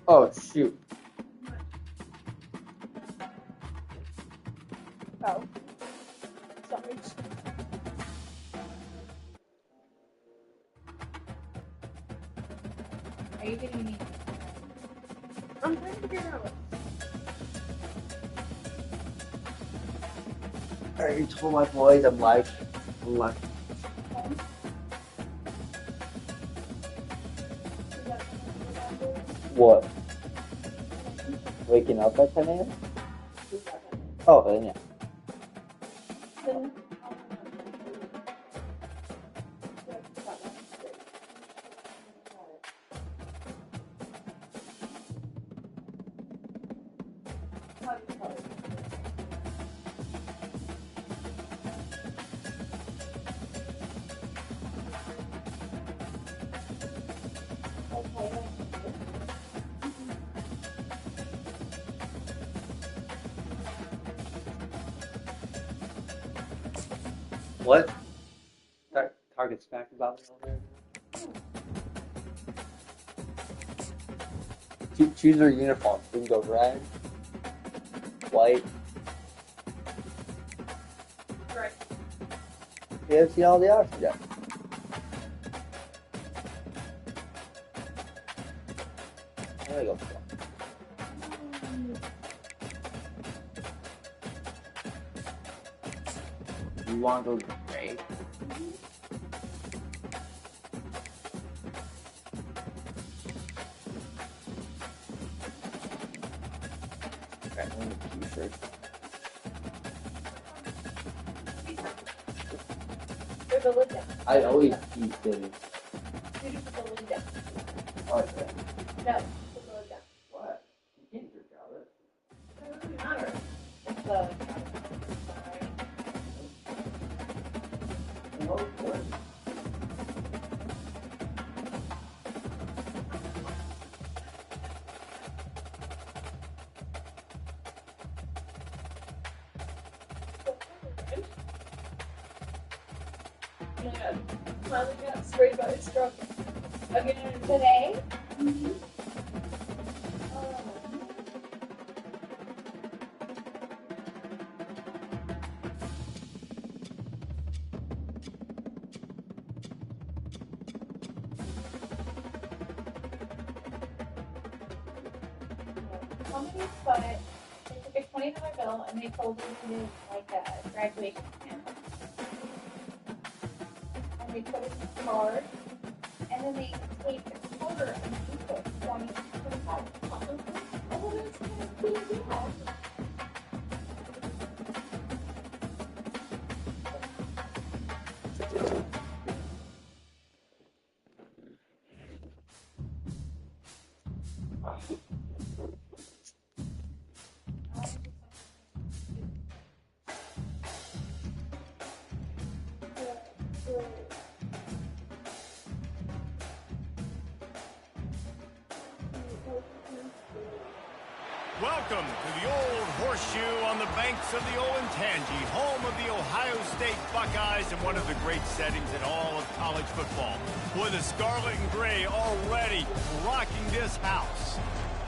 Oh, shoot. Oh. Sorry. Are you getting me? I'm trying to figure it out. I already told my boys I'm like. What? Waking up at 10 a.m.? Oh, then yeah. What? Target smack about me over there? Choose your uniform. We can go red, white. Right. You haven't seen all the options yet. There we go. You want to go gray? Okay, I'm gonna t-shirt. There's the lid down. I always keep the. You just put the lid down. Okay. No, put the lid down. What? You can't drink out of it. It doesn't matter. It's the. No, what? Yeah, finally got straight about his struggle. Again today. Mm-hmm. But they took a $20 bill and they told me to do like a graduation camp. And they put it in the card, and then they take a quarter and they put 20, 25. Oh, that's kind of cool. Welcome to the old horseshoe on the banks of the Olentangy, home of the Ohio State Buckeyes and one of the great settings in all of college football. With the scarlet and gray already rocking this house.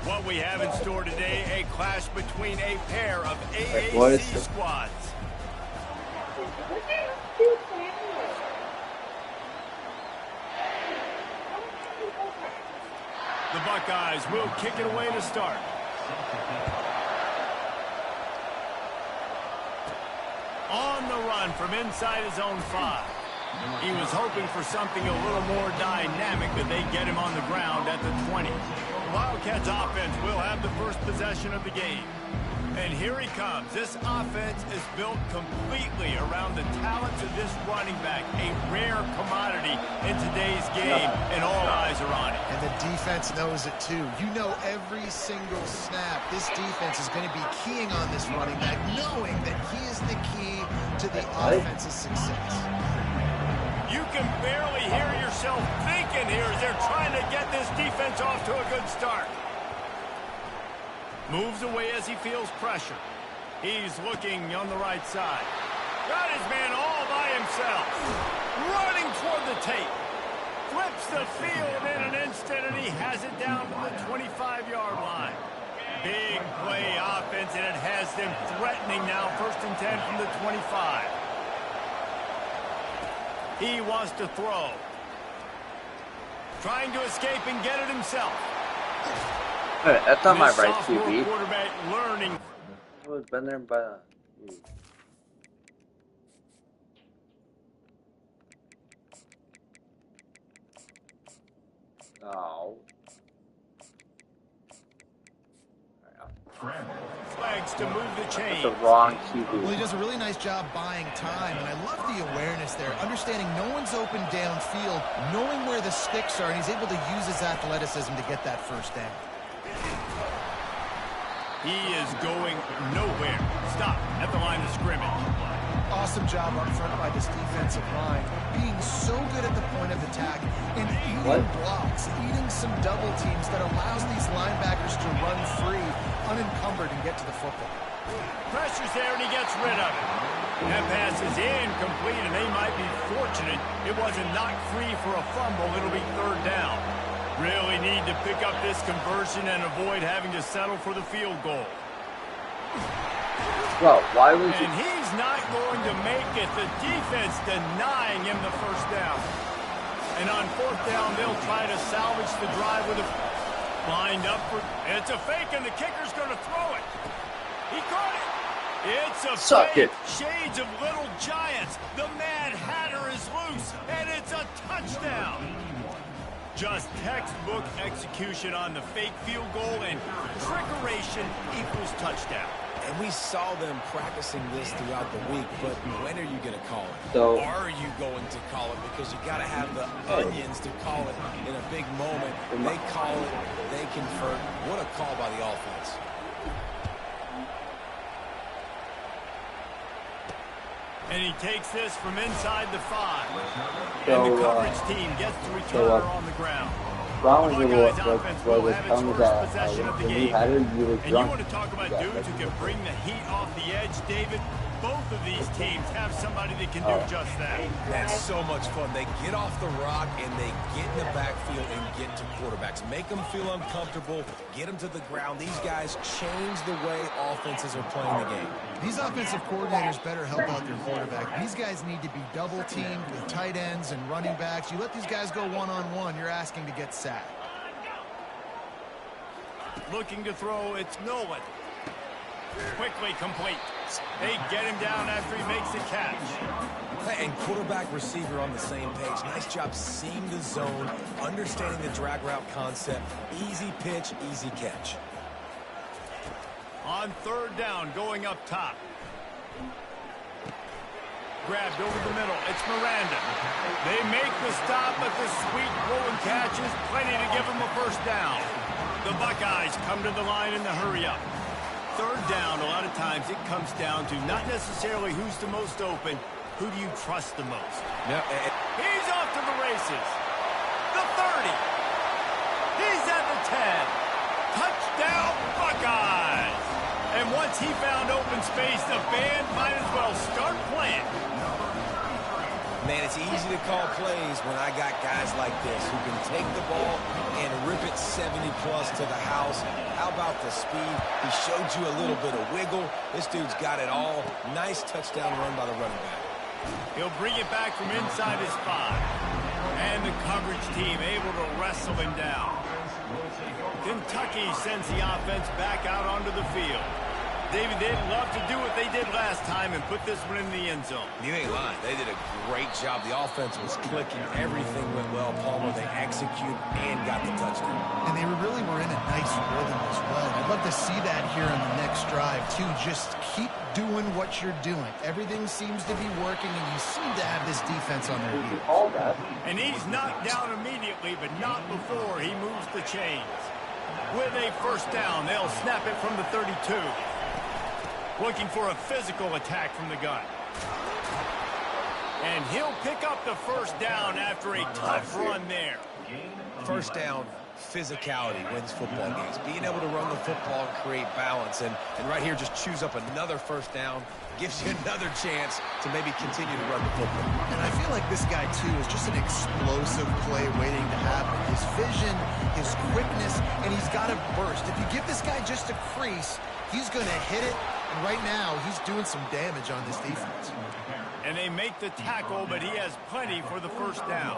What we have in store today, a clash between a pair of AAC squads. The Buckeyes will kick it away to start. On the run from inside his own 5. He was hoping for something a little more dynamic, that they get him on the ground at the 20. The Wildcats offense will have the first possession of the game. And here he comes. This offense is built completely around the talents of this running back, a rare commodity in today's game, and all eyes are on it. And the defense knows it too. You know every single snap, this defense is going to be keying on this running back, knowing that he is the key to the offense's success. You can barely hear yourself thinking here as they're trying to get this defense off to a good start. Moves away as he feels pressure. He's looking on the right side. Got his man all by himself. Running toward the tape. Flips the field in an instant, and he has it down to the 25-yard Big play offense, and it has them threatening now. 1st and 10 from the 25. He wants to throw. Trying to escape and get it himself. Hey, that's not my This right sophomore QB. quarterback learning. It was been there by. No. Flags to move the chains. That's the wrong Well, he QB. does a really nice job buying time, and I love the awareness there, understanding no one's open downfield, knowing where the sticks are, and he's able to use his athleticism to get that first down. He is going nowhere. Stop at the line of scrimmage. Awesome job up front by this defensive line, being so good at the point of attack and eating blocks, eating some double teams that allows these linebackers to run free, unencumbered, and get to the football. Pressure's there, and he gets rid of it. That pass is incomplete, and they might be fortunate it wasn't knocked free for a fumble. It'll be 3rd down. Really need to pick up this conversion and avoid having to settle for the field goal. Bro, why was And he's not going to make it. The defense denying him the 1st down. And on 4th down, they'll try to salvage the drive with a lined up for. It's a fake, and the kicker's going to throw it. He caught it. It's a Suck fake. it. Shades of Little Giants. The Mad Hatter is loose, and it's a touchdown. Just textbook execution on the fake field goal, and trickeration equals touchdown. And we saw them practicing this throughout the week, but when are you going to call it? So- Are you going to call it? Because you got to have the onions to call it in a big moment. They call it, they convert. What a call by the offense. And he takes this from inside the 5. So, And the coverage team gets the returner on the ground. Browns The was Buckeyes offense was will have its telling me first that possession of the when you game. had it, you were And you drunk. want to talk about Yeah, dudes who can bring the heat off the edge, David? Both of these teams have somebody that can do just that. That's so much fun. They get off the rock and they get in the backfield and get to quarterbacks. Make them feel uncomfortable. Get them to the ground. These guys change the way offenses are playing the game. These offensive coordinators better help out their quarterback. These guys need to be double-teamed with tight ends and running backs. You let these guys go one-on-one, you're asking to get sacked. Looking to throw, it's Nolan. Quickly complete. They get him down after he makes the catch. And quarterback receiver on the same page. Nice job seeing the zone, understanding the drag route concept. Easy pitch, easy catch. On 3rd down, going up top. Grabbed over the middle. It's Miranda. They make the stop, but the sweet rolling catch is plenty to give them a 1st down. The Buckeyes come to the line in the hurry-up. 3rd down, a lot of times it comes down to not necessarily who's the most open, who do you trust the most? Yeah, He's off to the races. The 30. He's at the 10. Touchdown, Buckeyes. And once he found open space, the band might as well start playing. man, it's easy to call plays when I got guys like this who can take the ball and rip it 70-plus to the house. How about the speed? He showed you a little bit of wiggle. This dude's got it all. Nice touchdown run by the running back. He'll bring it back from inside his 5. And the coverage team able to wrestle him down. Kentucky sends the offense back out onto the field. David, they'd love to do what they did last time and put this one in the end zone. You ain't lying. They did a great job. The offense was clicking. Everything went well. Palmer, they executed and got the touchdown. And they really were in a nice rhythm as well. I'd love to see that here on the next drive, too. Just keep doing what you're doing. Everything seems to be working, and you seem to have this defense on their heels. All that. And he's knocked down immediately, but not before he moves the chains. With a 1st down, they'll snap it from the 32. Looking for a physical attack from the gun. And he'll pick up the 1st down after a tough run there. 1st down, physicality wins football games. Being able to run the football and create balance. And right here, just choose up another first down. Gives you another chance to maybe continue to run the football. And I feel like this guy, too, is just an explosive play waiting to happen. His vision, his quickness, and he's got a burst. If you give this guy just a crease, he's going to hit it. And right now, he's doing some damage on this defense. And they make the tackle, but he has plenty for the first down.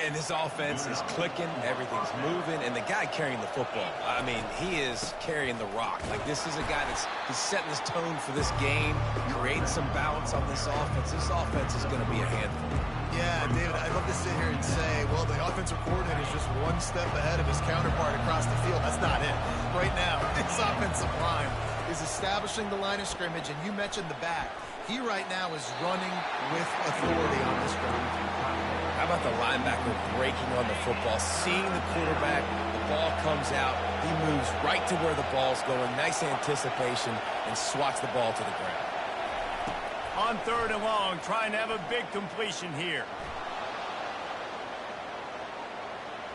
And this offense is clicking, everything's moving, and the guy carrying the football, I mean, he is carrying the rock. Like, this is a guy he's setting this tone for this game, creating some balance on this offense. This offense is going to be a handful. Yeah, David, I'd love to sit here and say, well, the offensive coordinator is just one step ahead of his counterpart across the field. That's not it. Right now, this offensive line is establishing the line of scrimmage, and you mentioned the back. He right now is running with authority on this ground. How about the linebacker breaking on the football, seeing the quarterback, the ball comes out, he moves right to where the ball's going, nice anticipation, and swats the ball to the ground. On 3rd and long, trying to have a big completion here.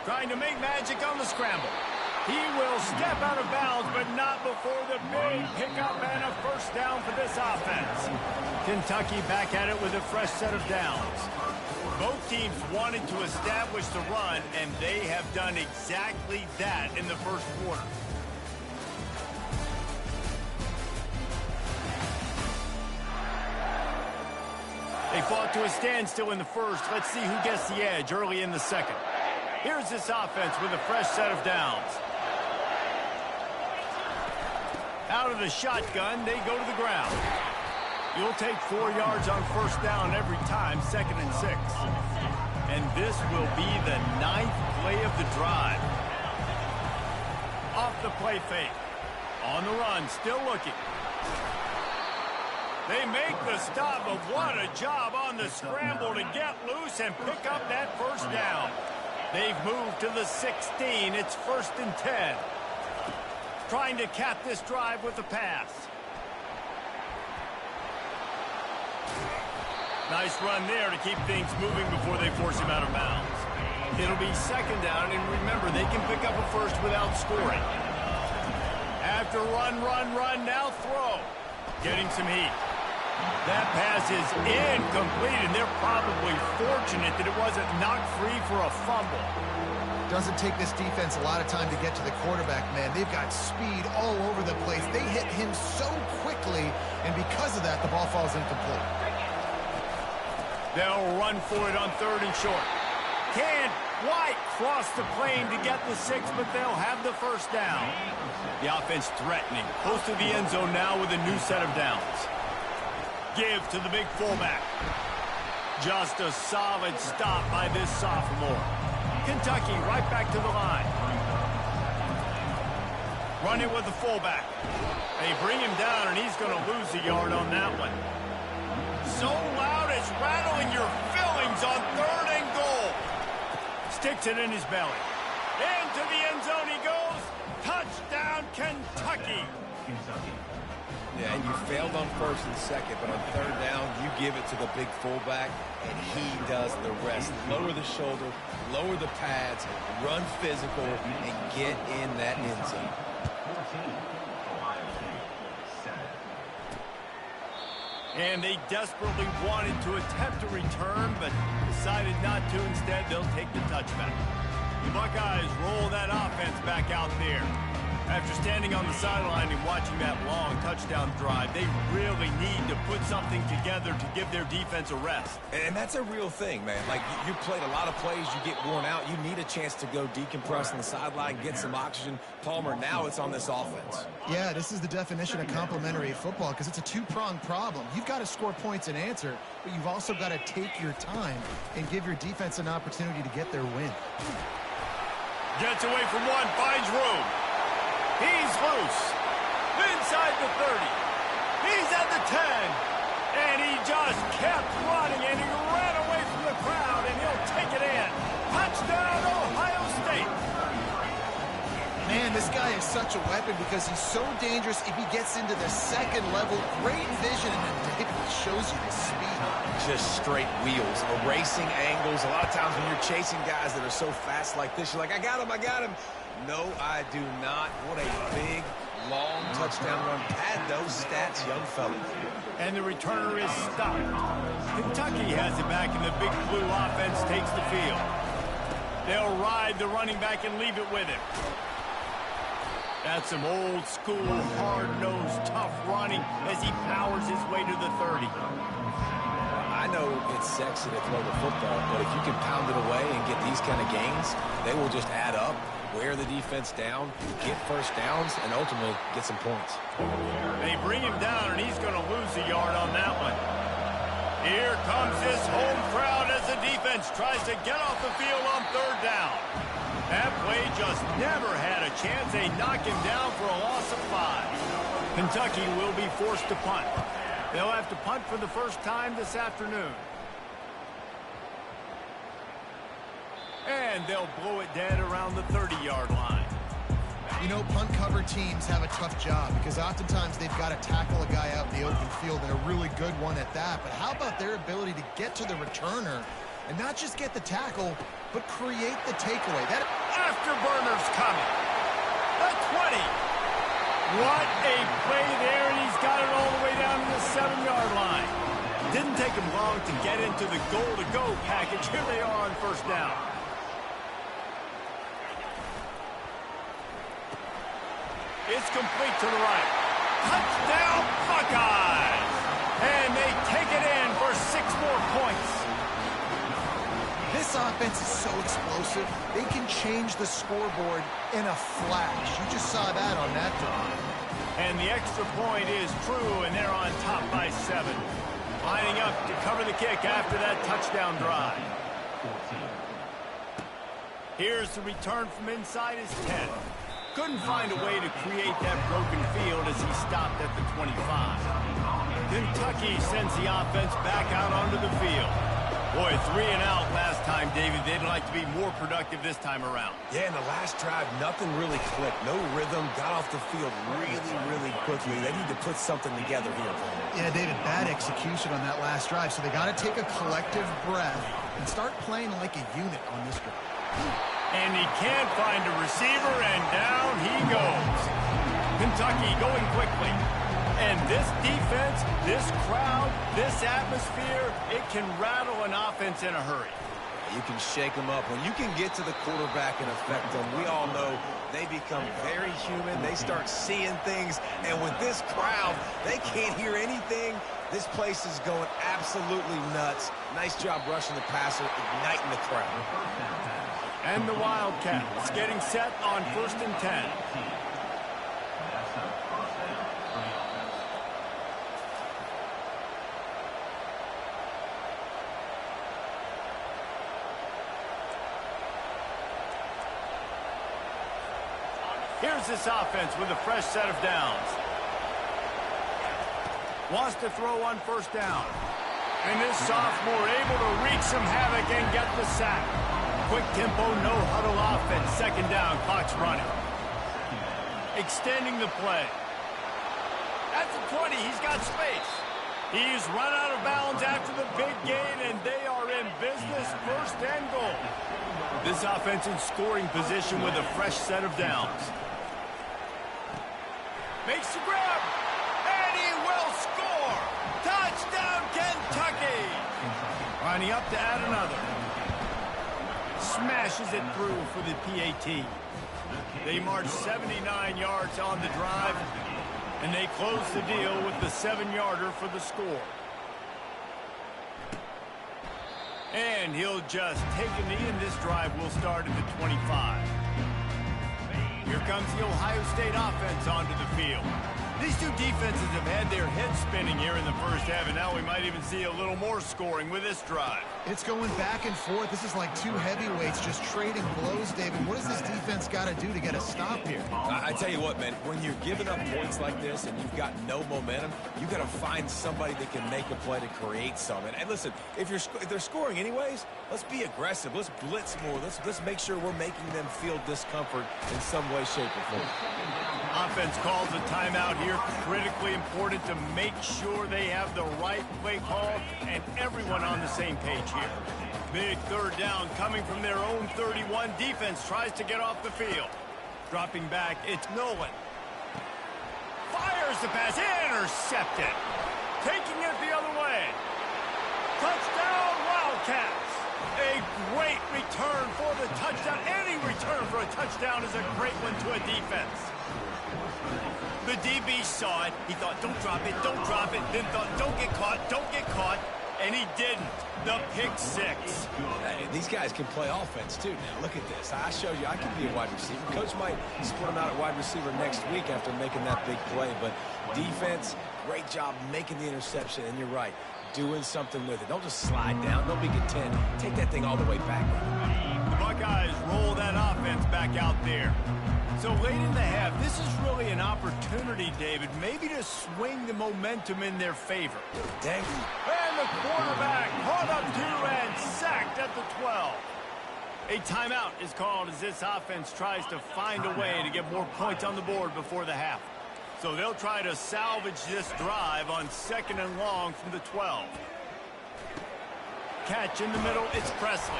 Trying to make magic on the scramble. He will step out of bounds, but not before the big pickup and a first down for this offense. Kentucky back at it with a fresh set of downs. Both teams wanted to establish the run, and they have done exactly that in the first quarter. They fought to a standstill in the first. Let's see who gets the edge early in the second. Here's this offense with a fresh set of downs. Out of the shotgun, they go to the ground. You'll take 4 yards on first down every time, 2nd and 6. And this will be the 9th play of the drive. Off the play fake. On the run, still looking. They make the stop, but what a job on the scramble to get loose and pick up that first down. They've moved to the 16. It's 1st and 10. Trying to cap this drive with a pass. Nice run there to keep things moving before they force him out of bounds. It'll be 2nd down, and remember, they can pick up a first without scoring. After run, now throw. Getting some heat. That pass is incomplete, and they're probably fortunate that it wasn't knocked free for a fumble. Doesn't take this defense a lot of time to get to the quarterback, man. They've got speed all over the place. They hit him so quickly, and because of that, the ball falls incomplete. They'll run for it on 3rd and short. Can't quite cross the plane to get the 6, but they'll have the first down. The offense threatening, close to the end zone now with a new set of downs. Give to the big fullback. Just a solid stop by this sophomore. Kentucky right back to the line. Run it with the fullback. They bring him down, and he's going to lose a yard on that one. So loud it's rattling your fillings on 3rd and goal. Sticks it in his belly. Into the end zone he goes. Touchdown, Kentucky. Yeah, and you failed on 1st and 2nd, but on 3rd down, you give it to the big fullback, and he does the rest. Lower the shoulder, lower the pads, run physical, and get in that end zone. And they desperately wanted to attempt a return, but decided not to. Instead, they'll take the touchback. The Buckeyes roll that offense back out there. After standing on the sideline and watching that long touchdown drive, they really need to put something together to give their defense a rest. And that's a real thing, man. Like, you played a lot of plays, you get worn out, you need a chance to go decompress on the sideline, get some oxygen. Palmer, now it's on this offense. Yeah, this is the definition of complementary football because it's a two-pronged problem. You've got to score points and answer, but you've also got to take your time and give your defense an opportunity to get their win. Gets away from one, finds room. He's loose. Inside the 30. He's at the 10. And he just kept running, and he ran away from the crowd, and he'll take it in. Touchdown, Ohio State. Man, this guy is such a weapon because he's so dangerous if he gets into the second level. Great vision, and then David shows you the speed. Just straight wheels, erasing angles. A lot of times when you're chasing guys that are so fast like this, you're like, I got him, I got him. No, I do not. What a big, long touchdown run. Pad those stats, young fella. And the returner is stopped. Kentucky has it back, and the Big Blue offense takes the field. They'll ride the running back and leave it with him. That's some old-school, hard-nosed, tough running as he powers his way to the 30. I know it's sexy to throw the football, but if you can pound it away and get these kind of gains, they will just add up, wear the defense down, get first downs, and ultimately get some points. They bring him down, and he's going to lose a yard on that one. Here comes his home crowd as the defense tries to get off the field on third down. That play just never had a chance. They knock him down for a loss of 5. Kentucky will be forced to punt. They'll have to punt for the first time this afternoon. And they'll blow it dead around the 30-yard line. You know, punt cover teams have a tough job because oftentimes they've got to tackle a guy out in the open field, and a really good one at that. But how about their ability to get to the returner and not just get the tackle, but create the takeaway? That Afterburner's coming. The 20. What a play there, and he's got it all the way down to the 7-yard line. Didn't take him long to get into the goal-to-go package. Here they are on first down. It's complete to the right. Touchdown, Buckeyes! And they take it in for 6 more points. This offense is so explosive, they can change the scoreboard in a flash. You just saw that on that drive. And the extra point is true, and they're on top by 7. Lining up to cover the kick after that touchdown drive. Here's the return from inside his 10. Couldn't find a way to create that broken field as he stopped at the 25. Kentucky sends the offense back out onto the field. Boy, 3 and out last time, David. They'd like to be more productive this time around. Yeah, in the last drive, nothing really clicked. No rhythm, got off the field really quickly. They need to put something together here. Yeah, David, bad execution on that last drive, so they got to take a collective breath and start playing like a unit on this drive. And he can't find a receiver, and down he goes. Kentucky going quickly. And this defense, this crowd, this atmosphere, it can rattle an offense in a hurry. You can shake them up. When you can get to the quarterback and affect them, we all know they become very human. They start seeing things. And with this crowd, they can't hear anything. This place is going absolutely nuts. Nice job rushing the passer, igniting the crowd. And the Wildcats getting set on 1st and 10. Here's this offense with a fresh set of downs. Wants to throw on 1st down. And this sophomore able to wreak some havoc and get the sack. Quick tempo, no huddle offense. 2nd down, clock's running. Extending the play. At the 20, he's got space. He's run out of bounds after the big gain, and they are in business, 1st and goal. This offense in scoring position with a fresh set of downs. Makes the grab, and he will score. Touchdown, Kentucky. Lining up to add another. Smashes it through for the PAT. They march 79 yards on the drive, and they close the deal with the 7-yarder for the score. And he'll just take a knee, and this drive will start at the 25. Here comes the Ohio State offense onto the field. These two defenses have had their heads spinning here in the first half, and now we might even see a little more scoring with this drive. It's going back and forth. This is like two heavyweights just trading blows, David. What does this defense got to do to get a stop here? I tell you what, man, when you're giving up points like this and you've got no momentum, you got to find somebody that can make a play to create something. And listen, if they're scoring anyways, let's be aggressive. Let's blitz more. Let's make sure we're making them feel discomfort in some way, shape, or form. Offense calls a timeout here. Critically important to make sure they have the right play call and everyone on the same page here. Big third down coming from their own 31. Defense tries to get off the field. Dropping back, it's Nolan. Fires the pass, intercepted. Taking it the other way. Touchdown, Wildcats. A great return for the touchdown. Any return for a touchdown is a great one to a defense. The DB saw it. He thought, don't drop it, don't drop it. Then thought, don't get caught. And he didn't. The pick six. Hey, these guys can play offense, too. Now, look at this. I showed you I can be a wide receiver. Coach might split him out at wide receiver next week after making that big play. But defense, great job making the interception. And you're right, doing something with it. Don't just slide down. Don't be content. Take that thing all the way back. The Buckeyes roll that offense back out there. So late in the half, this is really an opportunity, David, maybe to swing the momentum in their favor. Dang. And the quarterback caught up to and sacked at the 12. A timeout is called as this offense tries to find a way to get more points on the board before the half. So they'll try to salvage this drive on 2nd and long from the 12. Catch in the middle, it's Presley.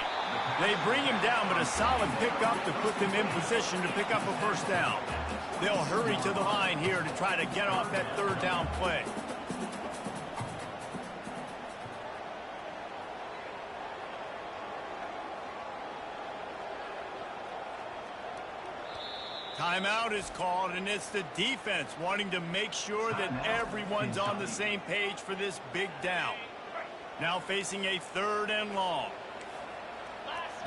They bring him down, but a solid pickup to put them in position to pick up a first down. They'll hurry to the line here to try to get off that third down play. Timeout is called, and it's the defense wanting to make sure that everyone's on the same page for this big down. Now facing a 3rd and long.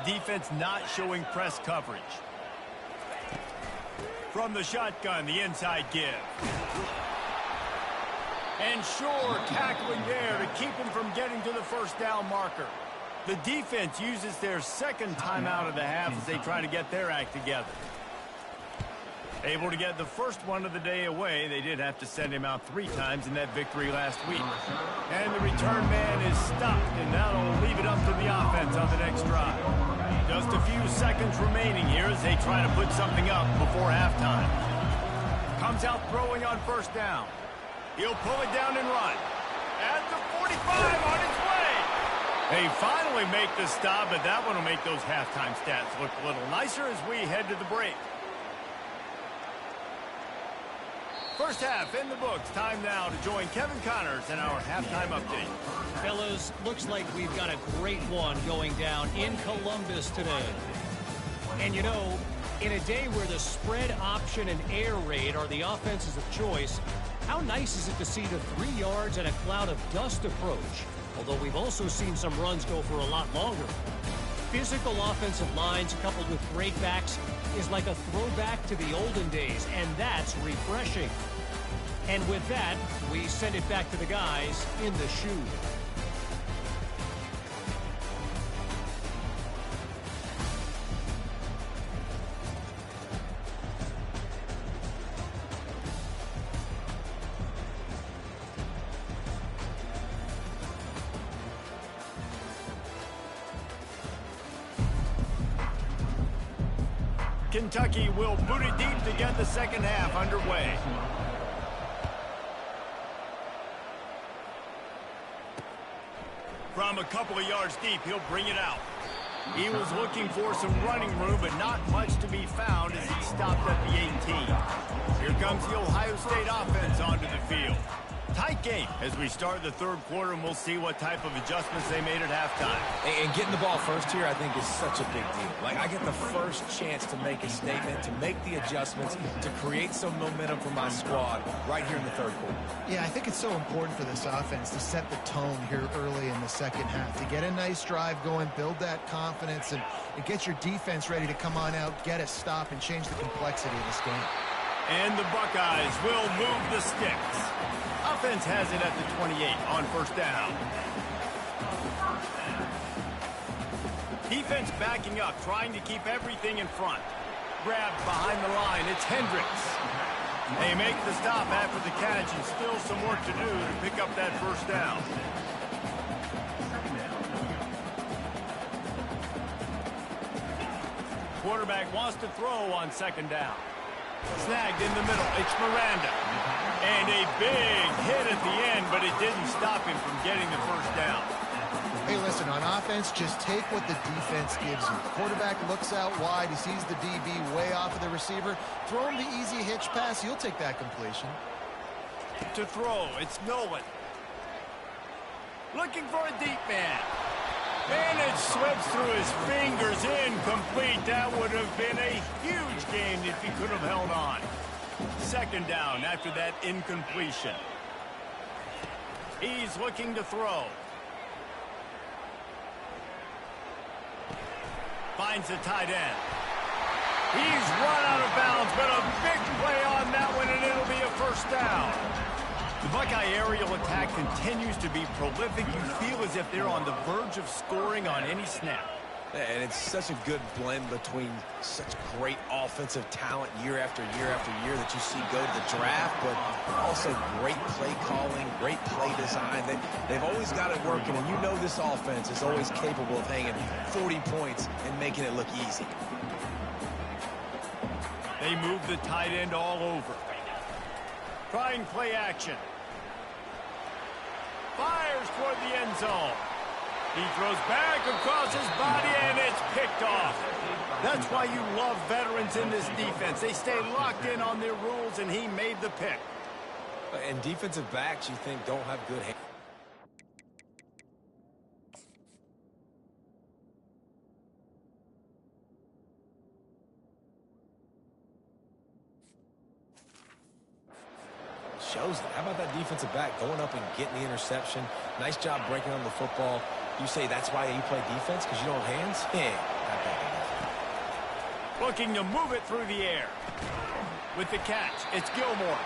Defense not showing press coverage. From the shotgun, the inside give. And Shore tackling there to keep him from getting to the first down marker. The defense uses their 2nd timeout of the half as they try to get their act together. Able to get the first one of the day away. They did have to send him out 3 times in that victory last week. And the return man is stopped, and that'll leave it up to the offense on the next drive. Just a few seconds remaining here as they try to put something up before halftime. Comes out throwing on first down. He'll pull it down and run. At the 45 on its way. They finally make the stop, but that one will make those halftime stats look a little nicer as we head to the break. First half in the books. Time now to join Kevin Connors in our halftime update. Fellas, looks like we've got a great one going down in Columbus today. And you know, in a day where the spread option and air raid are the offenses of choice, how nice is it to see the 3 yards and a cloud of dust approach? Although we've also seen some runs go for a lot longer. Physical offensive lines coupled with great backs is like a throwback to the olden days, and that's refreshing. And with that, we send it back to the guys in the shoe. Kentucky will boot it deep to get the second half underway. From a couple of yards deep, he'll bring it out. He was looking for some running room, but not much to be found as he stopped at the 18. Here comes the Ohio State offense onto the field. Tight game as we start the 3rd quarter, and we'll see what type of adjustments they made at halftime. And getting the ball first here, I think, is such a big deal. Like, I get the first chance to make a statement, to make the adjustments, to create some momentum for my squad right here in the 3rd quarter. Yeah, I think it's so important for this offense to set the tone here early in the second half, to get a nice drive going, build that confidence, and get your defense ready to come on out, get a stop, and change the complexity of this game. And the Buckeyes will move the sticks. Offense has it at the 28 on first down. Defense backing up, trying to keep everything in front. grab behind the line. It's Hendricks. They make the stop after the catch, and still some work to do to pick up that first down. Quarterback wants to throw on second down. Snagged in the middle. It's Miranda. And a big hit at the end, but it didn't stop him from getting the first down. Hey, listen, on offense, just take what the defense gives you. Quarterback looks out wide. He sees the DB way off of the receiver. Throw him the easy hitch pass. You'll take that completion. To throw, it's Nolan. Looking for a deep man. And it slips through his fingers, incomplete. That would have been a huge gain if he could have held on. Second down after that incompletion. He's looking to throw. Finds the tight end. He's run out of bounds, but a big play on that one, and it'll be a first down. The Buckeye aerial attack continues to be prolific. You feel as if they're on the verge of scoring on any snap. And it's such a good blend between such great offensive talent year after year after year that you see go to the draft, but also great play calling, great play design. They've always got it working, and you know this offense is always capable of hanging 40 points and making it look easy. They move the tight end all over. Trying play action. Fires toward the end zone. He throws back across his body, and it's picked off. That's why you love veterans in this defense. They stay locked in on their rules, and he made the pick. And defensive backs, you think, don't have good hands. Shows that. How about that defensive back going up and getting the interception? Nice job breaking on the football. You say that's why you play defense, because you don't have hands? Yeah, not bad enough. Looking to move it through the air. With the catch, it's Gilmore.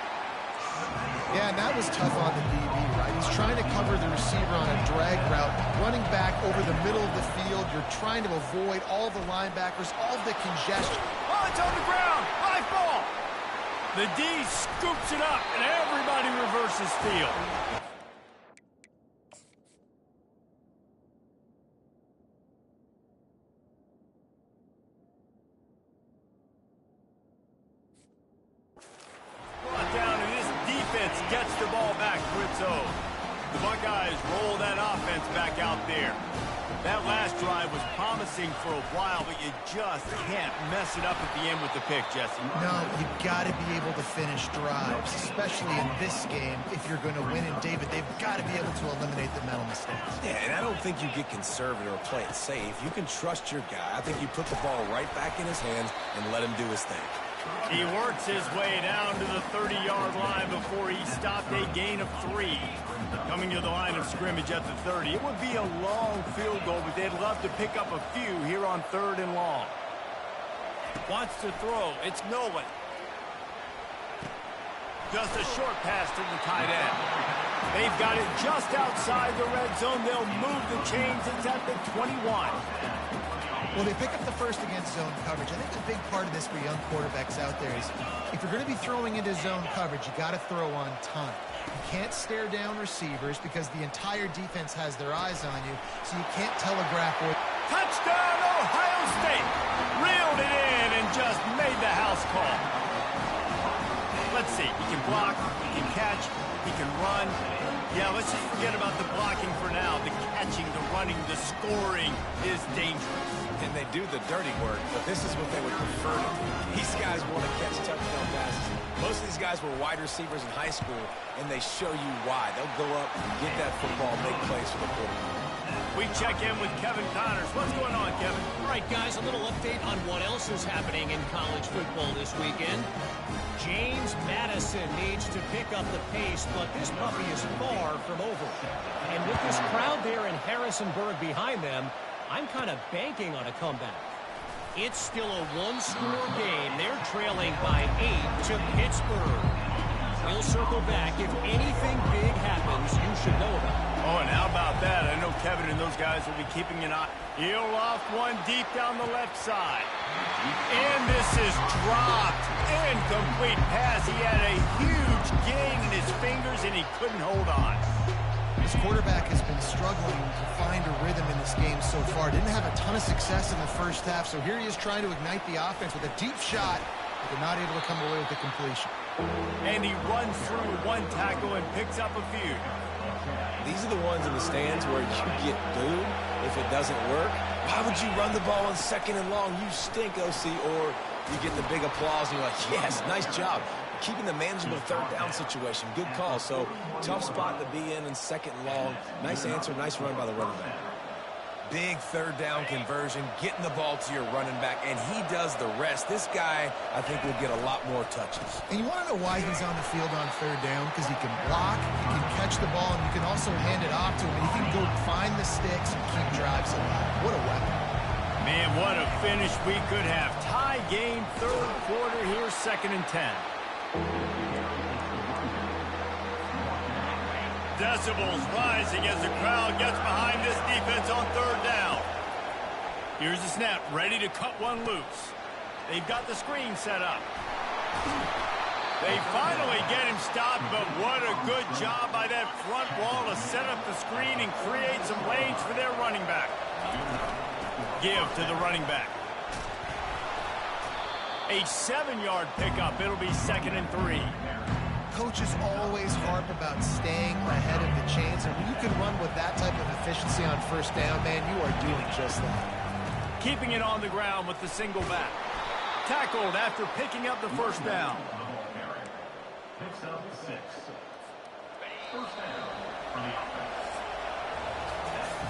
Yeah, and that was tough on the DB, right? He's trying to cover the receiver on a drag route, running back over the middle of the field. You're trying to avoid all the linebackers, all the congestion. Oh, it's on the ground. High ball. The D scoops it up, and everybody reverses field. Brought down, and this defense gets the ball back for its own. The Buckeyes roll that offense back out there. That last drive was promising for a while, but you just can't mess it up at the end with the pick, Jesse. No, you got to be able to finish drives, especially in this game. If you're going to win, and David, they've got to be able to eliminate the mental mistakes. Yeah, and I don't think you get conservative or play it safe. You can trust your guy. I think you put the ball right back in his hands and let him do his thing. He works his way down to the 30-yard line before he stopped a gain of 3. Coming to the line of scrimmage at the 30. It would be a long field goal, but they'd love to pick up a few here on 3rd and long. Wants to throw. It's Nolan. Just a short pass to the tight end. They've got it just outside the red zone. They'll move the chains. It's at the 21. Well, they pick up the first against zone coverage. I think a big part of this for young quarterbacks out there is if you're going to be throwing into zone coverage, you got to throw on time. You can't stare down receivers because the entire defense has their eyes on you, so you can't telegraph what... Touchdown, Ohio State! Reeled it in and just made the house call. Let's see. He can block, he can catch, he can run. Yeah, let's just forget about the blocking for now. The catching, the running, the scoring is dangerous. And they do the dirty work, but this is what they would prefer to do. These guys want to catch touchdown passes. Most of these guys were wide receivers in high school, and they show you why. They'll go up and get that football and make plays for the quarterback. We check in with Kevin Connors. What's going on, Kevin? All right, guys, a little update on what else is happening in college football this weekend. James Madison needs to pick up the pace, but this puppy is far from over. And with this crowd there in Harrisonburg behind them, I'm kind of banking on a comeback. It's still a one-score game. They're trailing by 8 to Pittsburgh. He'll circle back if anything big happens you should know about. Oh, and how about that? I know Kevin and those guys will be keeping an eye. He'll off one deep down the left side. And this is dropped. Incomplete pass. He had a huge gain in his fingers, and he couldn't hold on. This quarterback has been struggling to find a rhythm in this game so far. Didn't have a ton of success in the first half, so here he is trying to ignite the offense with a deep shot, but not able to come away with the completion. And he runs through one tackle and picks up a few. These are the ones in the stands where you get booed if it doesn't work. Why would you run the ball on 2nd and long? You stink, OC. Or you get the big applause and you're like, yes, nice job. Keeping the manageable 3rd down situation. Good call. So tough spot to be in 2nd and long. Nice answer, nice run by the running back. Big 3rd down conversion, getting the ball to your running back, and he does the rest. This guy, I think, will get a lot more touches. And you want to know why he's on the field on 3rd down? Because he can block, he can catch the ball, and you can also hand it off to him, and he can go find the sticks and keep drives alive. What a weapon. Man, what a finish we could have. Tie game, 3rd quarter here, 2nd and 10. Decibels rising as the crowd gets behind this defense on 3rd down. Here's the snap, ready to cut one loose. They've got the screen set up. They finally get him stopped, but what a good job by that front wall to set up the screen and create some lanes for their running back. Give to the running back. A 7-yard pickup. It'll be 2nd and 3. Coaches always harp about staying ahead of the chains, and when you can run with that type of efficiency on 1st down, man, you are doing just that. Keeping it on the ground with the single back. Tackled after picking up the 1st down.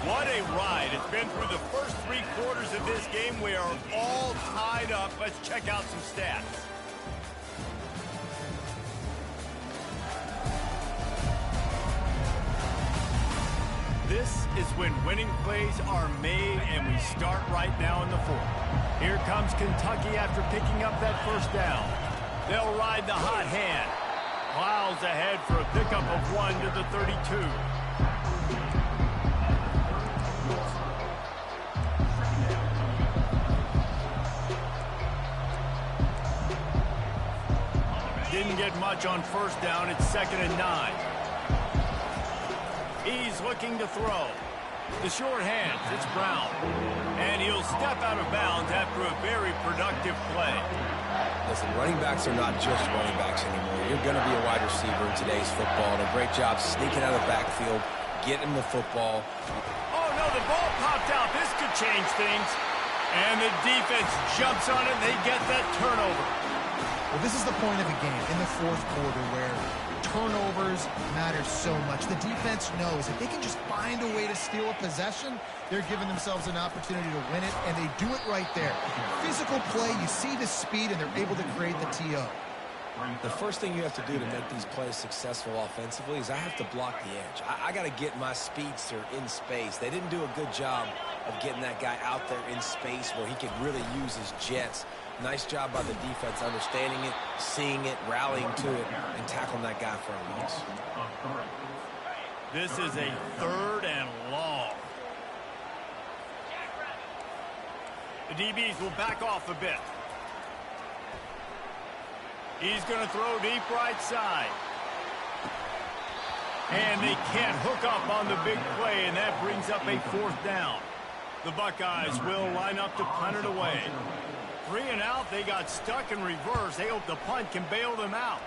What a ride. It's been through the first 3 quarters of this game. We are all tied up. Let's check out some stats. This is when winning plays are made, and we start right now in the 4th. Here comes Kentucky after picking up that 1st down. They'll ride the hot hand. Plows ahead for a pickup of 1 to the 32. Didn't get much on 1st down. It's 2nd and 9. He's looking to throw. The short hands, it's Brown. And he'll step out of bounds after a very productive play. Listen, running backs are not just running backs anymore. You're going to be a wide receiver in today's football. And a great job sneaking out of the backfield, getting the football. Oh, no, the ball popped out. This could change things. And the defense jumps on it, and they get that turnover. Well, this is the point of the game in the 4th quarter where turnovers matter so much. The defense knows if they can just find a way to steal a possession, they're giving themselves an opportunity to win it, and they do it right there. Physical play, you see the speed, and they're able to create the TO. The first thing you have to do to make these plays successful offensively is I have to block the edge. I got to get my speedster in space. They didn't do a good job of getting that guy out there in space where he could really use his jets. Nice job by the defense understanding it, seeing it, rallying to it, and tackling that guy for a loss. This is a 3rd and long. The DBs will back off a bit. He's going to throw deep right side. And they can't hook up on the big play, and that brings up a 4th down. The Buckeyes will line up to punt it away. 3 and out, they got stuck in reverse. They hope the punt can bail them out.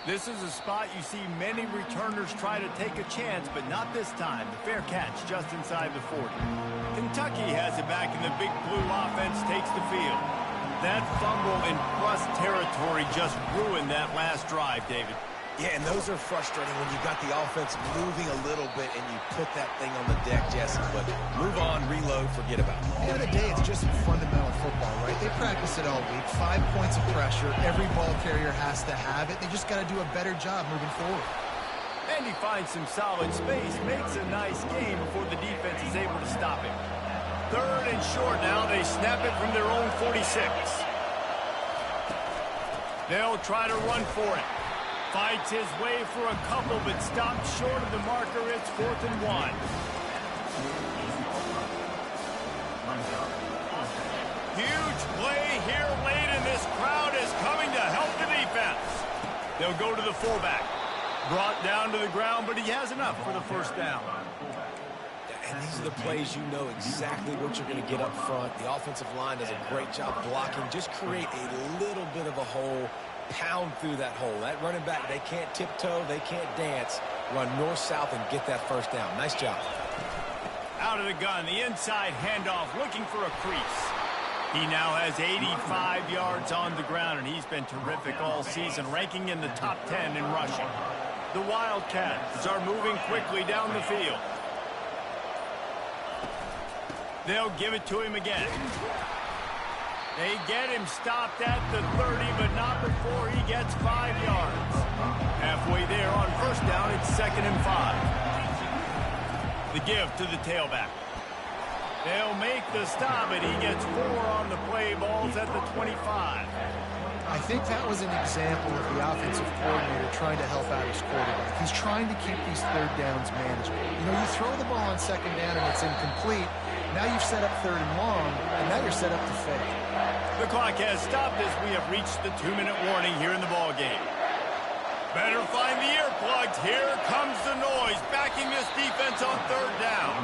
This is a spot you see many returners try to take a chance, but not this time. The fair catch just inside the 40. Kentucky has it back, and the big blue offense takes the field. That fumble in plus territory just ruined that last drive, David. Yeah, and those are frustrating when you got the offense moving a little bit and you put that thing on the deck, Jesse. But move on, reload, forget about it. At the end of the day, it's just fundamental football, right? They practice it all week. 5 points of pressure. Every ball carrier has to have it. They just got to do a better job moving forward. And he finds some solid space, makes a nice game before the defense is able to stop him. 3rd and short now. They snap it from their own 46. They'll try to run for it. Fights his way for a couple, but stopped short of the marker. It's 4th and 1. Huge play here late, and this crowd is coming to help the defense. They'll go to the fullback. Brought down to the ground, but he has enough for the first down. And these are the plays you know exactly what you're going to get up front. The offensive line does a great job blocking. Just create a little bit of a hole, pound through that hole. That running back, they can't tiptoe, they can't dance. Run north-south and get that first down. Nice job. Out of the gun, the inside handoff, looking for a crease. He now has 85 yards on the ground, and he's been terrific all season, ranking in the top 10 in rushing. The Wildcats are moving quickly down the field. They'll give it to him again. They get him stopped at the 30, but not before he gets 5 yards. Halfway there on first down, it's 2nd and 5. The give to the tailback. They'll make the stop, and he gets 4 on the play. Balls at the 25. I think that was an example of the offensive coordinator trying to help out his quarterback. He's trying to keep these third downs manageable. You know, you throw the ball on 2nd down and it's incomplete. Now you've set up 3rd and long, and now you're set up to fail. The clock has stopped as we have reached the 2-minute warning here in the ball game. Better find the earplugs. Here comes the noise, backing this defense on 3rd down.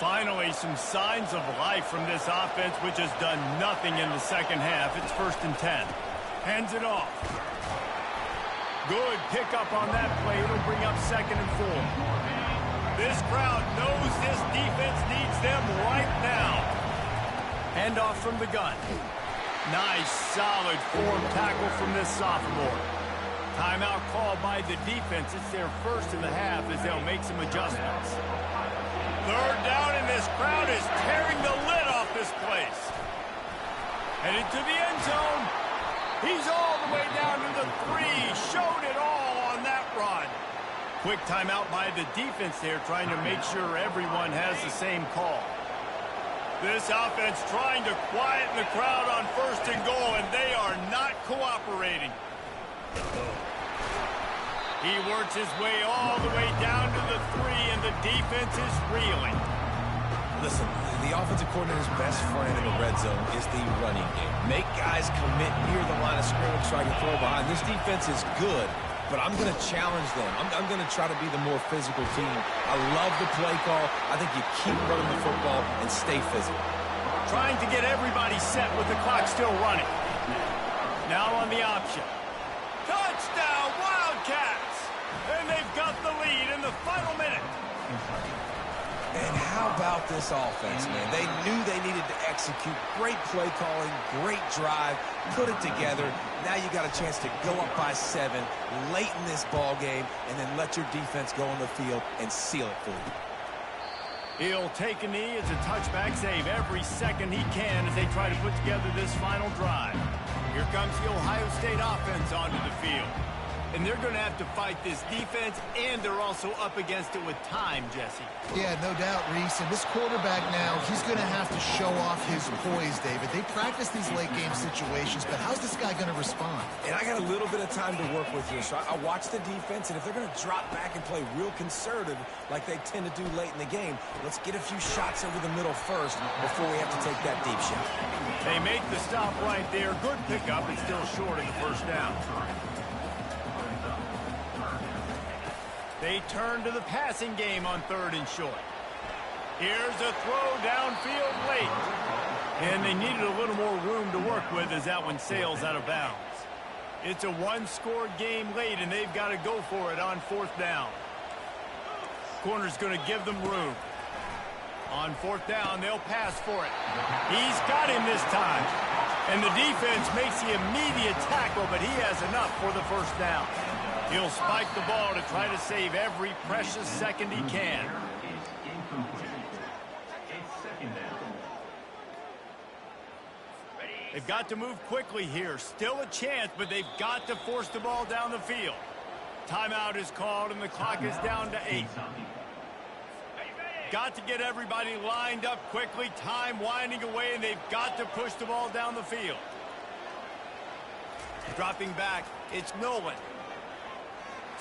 Finally, some signs of life from this offense, which has done nothing in the second half. It's 1st and 10. Hands it off. Good pickup on that play. It'll bring up 2nd and 4. This crowd knows this defense needs them right now. Handoff from the gun. Nice, solid form tackle from this sophomore. Timeout called by the defense. It's their first in the half as they'll make some adjustments. 3rd down, and this crowd is tearing the lid off this place. Headed to the end zone. He's all the way down to the 3. Showed it all on that run. Quick timeout by the defense there, trying to make sure everyone has the same call. This offense trying to quieten the crowd on 1st and goal, and they are not cooperating. He works his way all the way down to the 3, and the defense is reeling. Listen, the offensive coordinator's best friend in the red zone is the running game. Make guys commit near the line of scrimmage so I can throw behind. This defense is good, but I'm going to challenge them. I'm going to try to be the more physical team. I love the play call. I think you keep running the football and stay physical. Trying to get everybody set with the clock still running. Now on the option. Touchdown, Wildcats! And they've got the lead in the final minute. And how about this offense, man? They knew they needed to execute. Great play calling, great drive, put it together. Now you got a chance to go up by 7 late in this ball game and then let your defense go on the field and seal it for you. He'll take a knee as a touchback save every second he can as they try to put together this final drive. Here comes the Ohio State offense onto the field. And they're going to have to fight this defense, and they're also up against it with time, Jesse. Yeah, no doubt, Reese. And this quarterback now, he's going to have to show off his poise, David. They practice these late-game situations, but how's this guy going to respond? And I got a little bit of time to work with here, so I watch the defense, and if they're going to drop back and play real conservative like they tend to do late in the game, let's get a few shots over the middle first before we have to take that deep shot. They make the stop right there. Good pickup, and still short of the first down. They turn to the passing game on 3rd and short. Here's a throw downfield late. And they needed a little more room to work with as that one sails out of bounds. It's a one-score game late, and they've got to go for it on 4th down. Corner's going to give them room. On 4th down, they'll pass for it. He's got him this time. And the defense makes the immediate tackle, but he has enough for the first down. He'll spike the ball to try to save every precious second he can. They've got to move quickly here. Still a chance, but they've got to force the ball down the field. Timeout is called, and the clock is down to 8. got to get everybody lined up quickly, time winding away, and they've got to push the ball down the field. Dropping back, it's Nolan.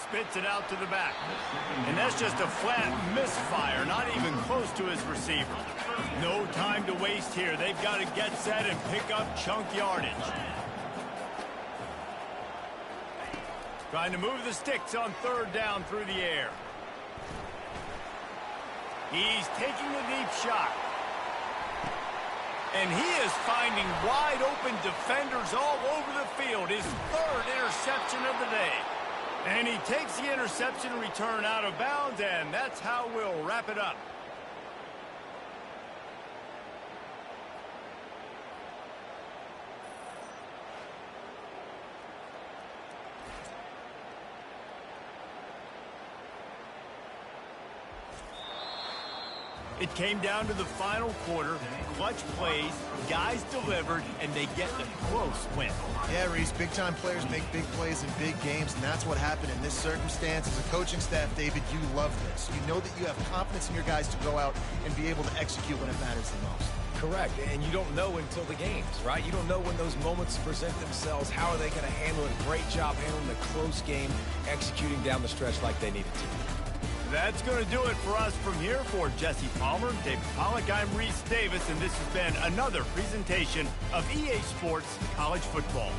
Spits it out to the back. And that's just a flat misfire, not even close to his receiver. No time to waste here. They've got to get set and pick up chunk yardage. Trying to move the sticks on third down through the air. He's taking the deep shot. And he is finding wide open defenders all over the field. His third interception of the day. And he takes the interception return out of bounds, and that's how we'll wrap it up. It came down to the final quarter. Clutch plays, guys delivered, and they get the close win. Yeah, Reese, big-time players make big plays in big games, and that's what happened in this circumstance. As a coaching staff, David, you love this. You know that you have confidence in your guys to go out and be able to execute when it matters the most. Correct, and you don't know until the games, right? You don't know when those moments present themselves. How are they going to handle it? Great job handling the close game, executing down the stretch like they needed to. That's going to do it for us from here. For Jesse Palmer, David Pollack, I'm Reese Davis, and this has been another presentation of EA Sports College Football.